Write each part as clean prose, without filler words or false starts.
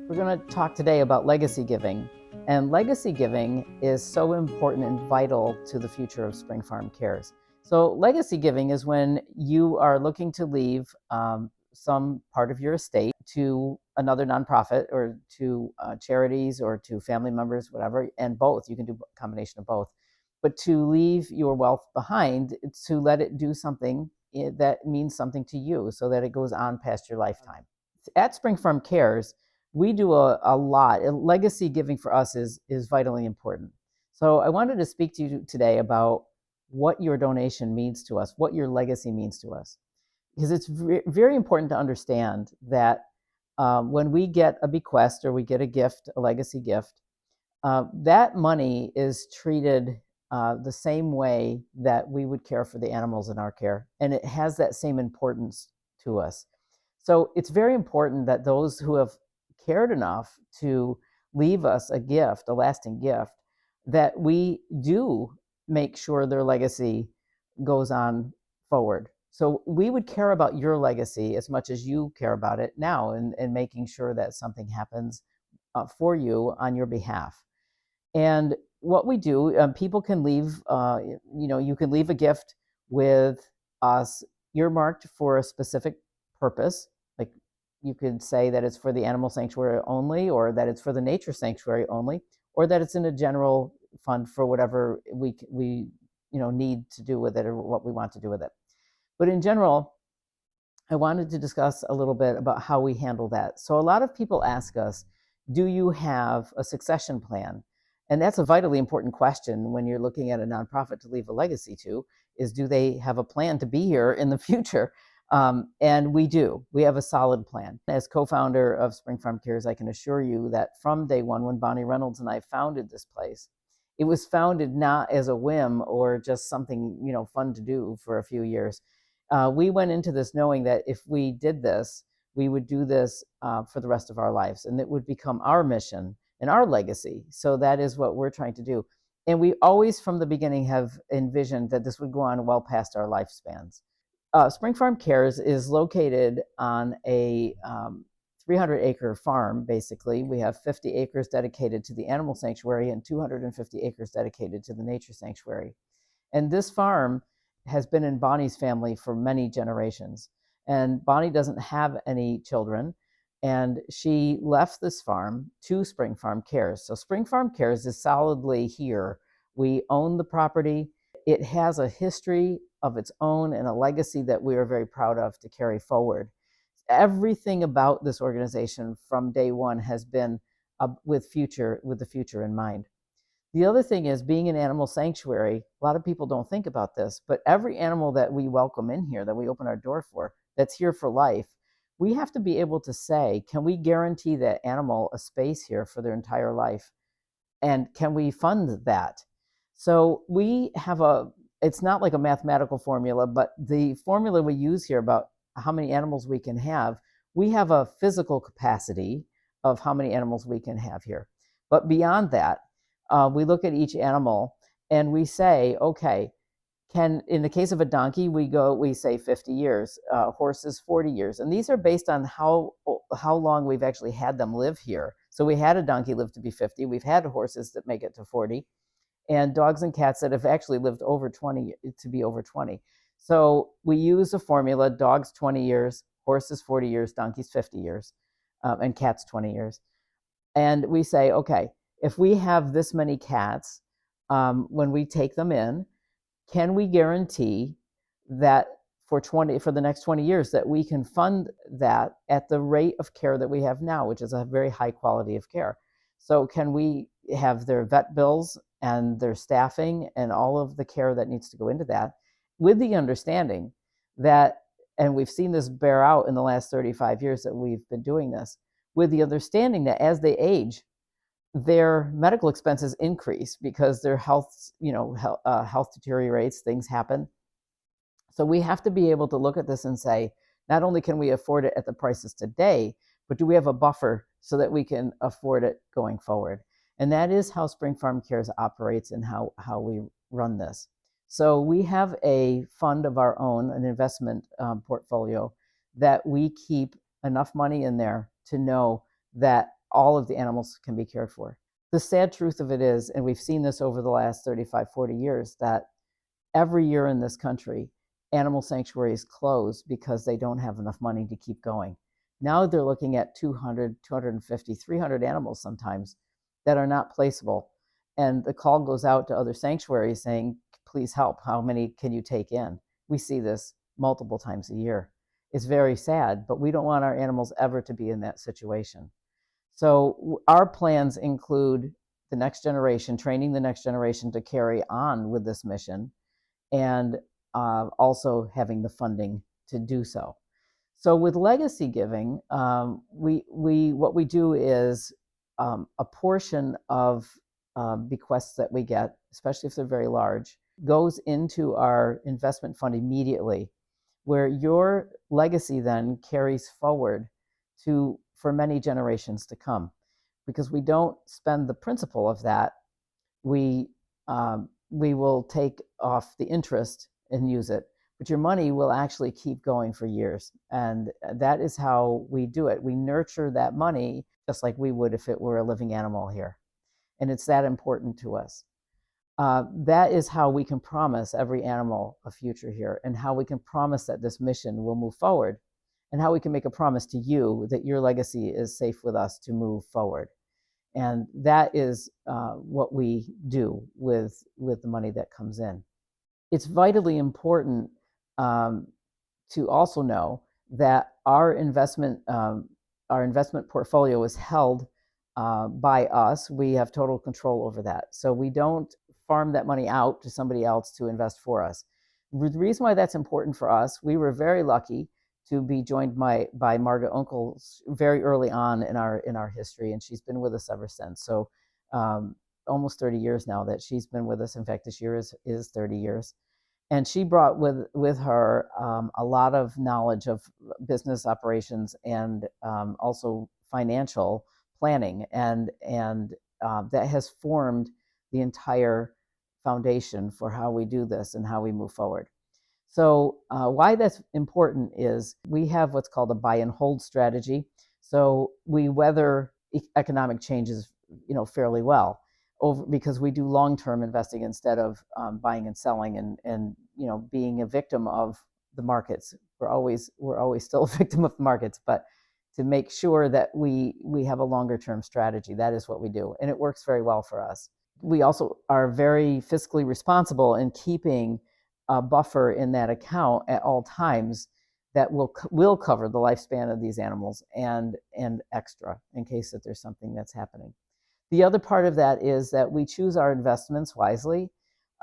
We're going to talk today about legacy giving. And legacy giving is so important and vital to the future of Spring Farm Cares. So, legacy giving is when you are looking to leave some part of your estate to another nonprofit or to charities or to family members, whatever, and both. You can do a combination of both. But to leave your wealth behind, to let it do something that means something to you so that it goes on past your lifetime. At Spring Farm Cares, we do a lot. Legacy giving for us is vitally important. So I wanted to speak to you today about what your donation means to us, what your legacy means to us, because it's very important to understand that when we get a bequest or we get a gift, a legacy gift, that money is treated the same way that we would care for the animals in our care, and it has that same importance to us. So it's very important that those who have cared enough to leave us a gift, a lasting gift, that we do make sure their legacy goes on forward. So we would care about your legacy as much as you care about it now, and making sure that something happens for you on your behalf. And what we do, people can leave, you can leave a gift with us earmarked for a specific purpose. Like, you could say that it's for the animal sanctuary only, or that it's for the nature sanctuary only, or that it's in a general fund for whatever we need to do with it, or what we want to do with it. But in general, I wanted to discuss a little bit about how we handle that. So a lot of people ask us, do you have a succession plan? And that's a vitally important question when you're looking at a nonprofit to leave a legacy to, is do they have a plan to be here in the future? And we do. We have a solid plan. As co-founder of Spring Farm Cares, I can assure you that from day one, when Bonnie Reynolds and I founded this place, it was founded not as a whim or just something fun to do for a few years. We went into this knowing that if we did this, we would do this for the rest of our lives, and it would become our mission and our legacy. So that is what we're trying to do. And we always, from the beginning, have envisioned that this would go on well past our lifespans. Spring Farm Cares is located on a 300-acre farm, basically. We have 50 acres dedicated to the animal sanctuary and 250 acres dedicated to the nature sanctuary. And this farm has been in Bonnie's family for many generations. And Bonnie doesn't have any children, and she left this farm to Spring Farm Cares. So Spring Farm Cares is solidly here. We own the property. It has a history of its own and a legacy that we are very proud of to carry forward. Everything about this organization from day one has been with the future in mind. The other thing is, being an animal sanctuary, a lot of people don't think about this, but every animal that we welcome in here, that we open our door for, that's here for life, we have to be able to say, can we guarantee that animal a space here for their entire life? And can we fund that? So we have it's not like a mathematical formula, but the formula we use here about how many animals we can have, we have a physical capacity of how many animals we can have here. But beyond that, we look at each animal and we say, okay, in the case of a donkey, we say 50 years, horses 40 years. And these are based on how long we've actually had them live here. So we had a donkey live to be 50. We've had horses that make it to 40, and dogs and cats that have actually lived over 20 to be over 20. So we use a formula: dogs 20 years, horses 40 years, donkeys 50 years, and cats 20 years. And we say, okay, if we have this many cats, when we take them in, can we guarantee that for the next 20 years that we can fund that at the rate of care that we have now, which is a very high quality of care? So can we have their vet bills and their staffing and all of the care that needs to go into that, with the understanding that, and we've seen this bear out in the last 35 years that we've been doing this, with the understanding that as they age, their medical expenses increase because their health deteriorates, things happen. So we have to be able to look at this and say, not only can we afford it at the prices today, but do we have a buffer so that we can afford it going forward? And that is how Spring Farm Cares operates and how we run this. So we have a fund of our own, an investment portfolio, that we keep enough money in there to know that all of the animals can be cared for. The sad truth of it is, and we've seen this over the last 35, 40 years, that every year in this country, animal sanctuaries close because they don't have enough money to keep going. Now they're looking at 200, 250, 300 animals sometimes that are not placeable. And the call goes out to other sanctuaries saying, please help. How many can you take in? We see this multiple times a year. It's very sad, but we don't want our animals ever to be in that situation. So our plans include the next generation, training the next generation to carry on with this mission, and also having the funding to do so. So with legacy giving, what we do is a portion of bequests that we get, especially if they're very large, goes into our investment fund immediately, where your legacy then carries forward for many generations to come. Because we don't spend the principal of that, we will take off the interest and use it, but your money will actually keep going for years. And that is how we do it. We nurture that money just like we would if it were a living animal here. And it's that important to us. That is how we can promise every animal a future here, and how we can promise that this mission will move forward, and how we can make a promise to you that your legacy is safe with us to move forward. And that is what we do with the money that comes in. It's vitally important to also know that our investment portfolio is held by us. We have total control over that. So we don't farm that money out to somebody else to invest for us. The reason why that's important for us, we were very lucky to be joined by Margaret Unkel very early on in our history, and she's been with us ever since. So almost 30 years now that she's been with us. In fact, this year is 30 years. And she brought with her a lot of knowledge of business operations and also financial planning, and that has formed the entire foundation for how we do this and how we move forward. So why that's important is we have what's called a buy and hold strategy. So we weather economic changes, fairly well, because we do long-term investing instead of buying and selling and being a victim of the markets. We're always still a victim of the markets, but to make sure that we have a longer-term strategy, that is what we do, and it works very well for us. We also are very fiscally responsible in keeping a buffer in that account at all times that will cover the lifespan of these animals and extra in case that there's something that's happening. The other part of that is that we choose our investments wisely.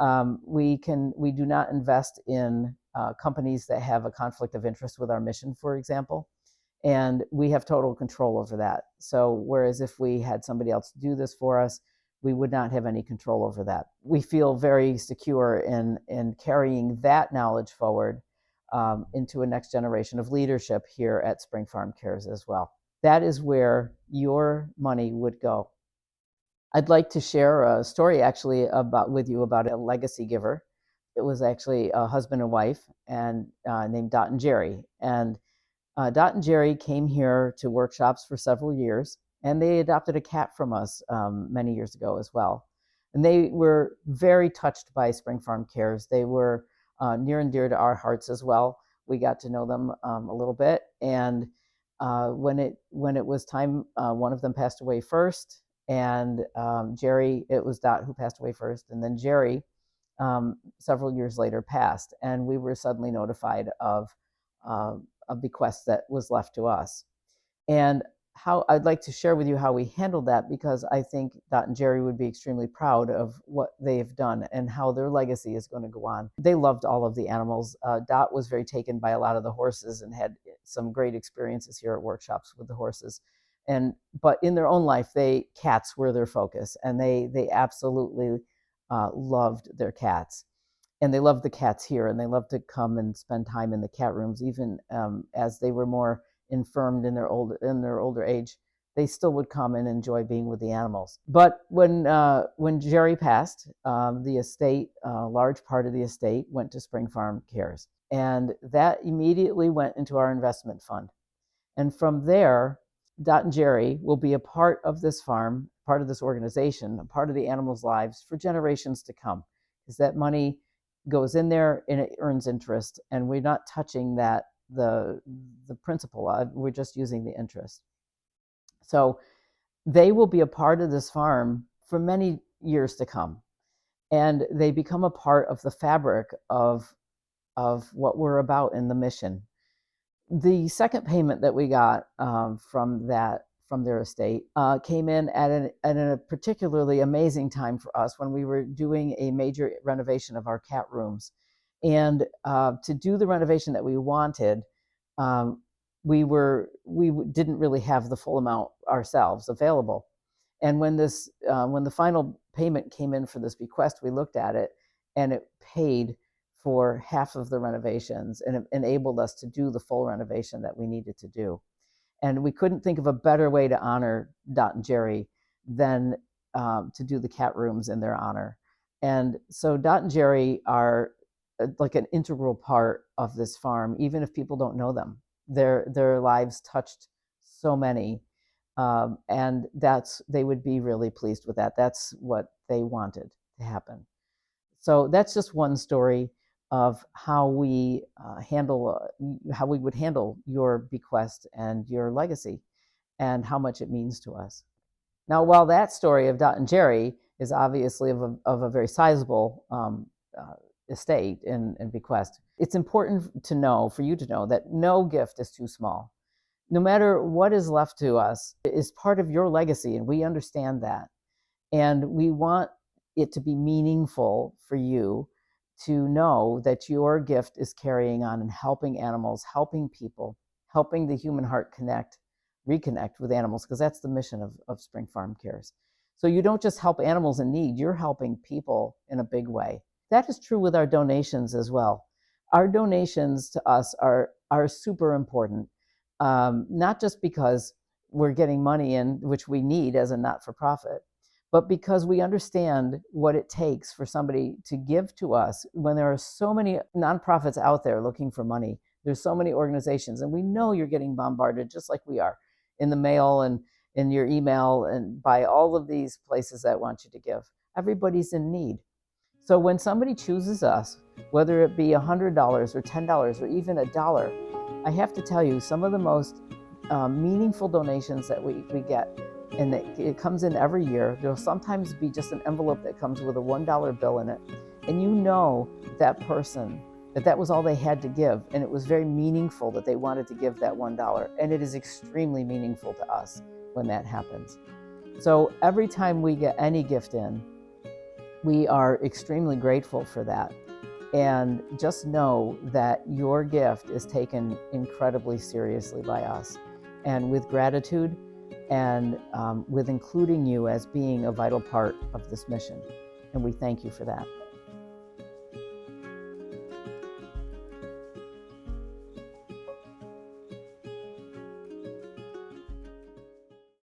We do not invest in companies that have a conflict of interest with our mission, for example, and we have total control over that. So whereas if we had somebody else do this for us, we would not have any control over that. We feel very secure in carrying that knowledge forward into a next generation of leadership here at Spring Farm Cares as well. That is where your money would go. I'd like to share a story actually with you about a legacy giver. It was actually a husband and wife and named Dot and Jerry. And Dot and Jerry came here to workshops for several years, and they adopted a cat from us many years ago as well. And they were very touched by Spring Farm Cares. They were near and dear to our hearts as well. We got to know them a little bit, and when it was time, one of them passed away first, and Jerry, it was Dot who passed away first, and then Jerry several years later passed, and we were suddenly notified of a bequest that was left to us. And how I'd like to share with you how we handled that, because I think Dot and Jerry would be extremely proud of what they've done and how their legacy is going to go on. They loved all of the animals. Dot was very taken by a lot of the horses and had some great experiences here at workshops with the horses. But in their own life, cats were their focus, and they absolutely loved their cats. And they loved the cats here, and they loved to come and spend time in the cat rooms, even as they were more infirmed in their older age. They still would come and enjoy being with the animals. But when Jerry passed, the estate, a large part of the estate, went to Spring Farm Cares, and that immediately went into our investment fund. And from there, Dot and Jerry will be a part of this farm, part of this organization, a part of the animals' lives for generations to come. Because that money goes in there and it earns interest, and we're not touching the principal. We're just using the interest. So they will be a part of this farm for many years to come, and they become a part of the fabric of what we're about in the mission. The second payment that we got from their estate came in at a particularly amazing time for us when we were doing a major renovation of our cat rooms. And to do the renovation that we wanted, we didn't really have the full amount ourselves available. And when the final payment came in for this bequest, we looked at it, and it paid for half of the renovations, and it enabled us to do the full renovation that we needed to do. And we couldn't think of a better way to honor Dot and Jerry than to do the cat rooms in their honor. And so Dot and Jerry are like an integral part of this farm, even if people don't know them. Their lives touched so many, and they would be really pleased with that. That's what they wanted to happen. So that's just one story of how we would handle your bequest and your legacy, and how much it means to us. Now, while that story of Dot and Jerry is obviously of a very sizable estate and bequest, it's important for you to know that no gift is too small. No matter what is left to us, it is part of your legacy, and we understand that. And we want it to be meaningful for you to know that your gift is carrying on and helping animals, helping people, helping the human heart reconnect with animals, because that's the mission of Spring Farm Cares. So you don't just help animals in need, you're helping people in a big way. That is true with our donations as well. Our donations to us are super important, not just because we're getting money in, which we need as a not-for-profit, but because we understand what it takes for somebody to give to us when there are so many nonprofits out there looking for money. There's so many organizations, and we know you're getting bombarded just like we are in the mail and in your email and by all of these places that want you to give. Everybody's in need. So when somebody chooses us, whether it be $100 or $10 or even $1, I have to tell you, some of the most meaningful donations that we get, and it comes in every year. There'll sometimes be just an envelope that comes with a $1 bill in it, and you know that person, that was all they had to give, and it was very meaningful that they wanted to give that $1, and it is extremely meaningful to us when that happens. So every time we get any gift in, we are extremely grateful for that. And just know that your gift is taken incredibly seriously by us, and with gratitude, and with including you as being a vital part of this mission. And we thank you for that.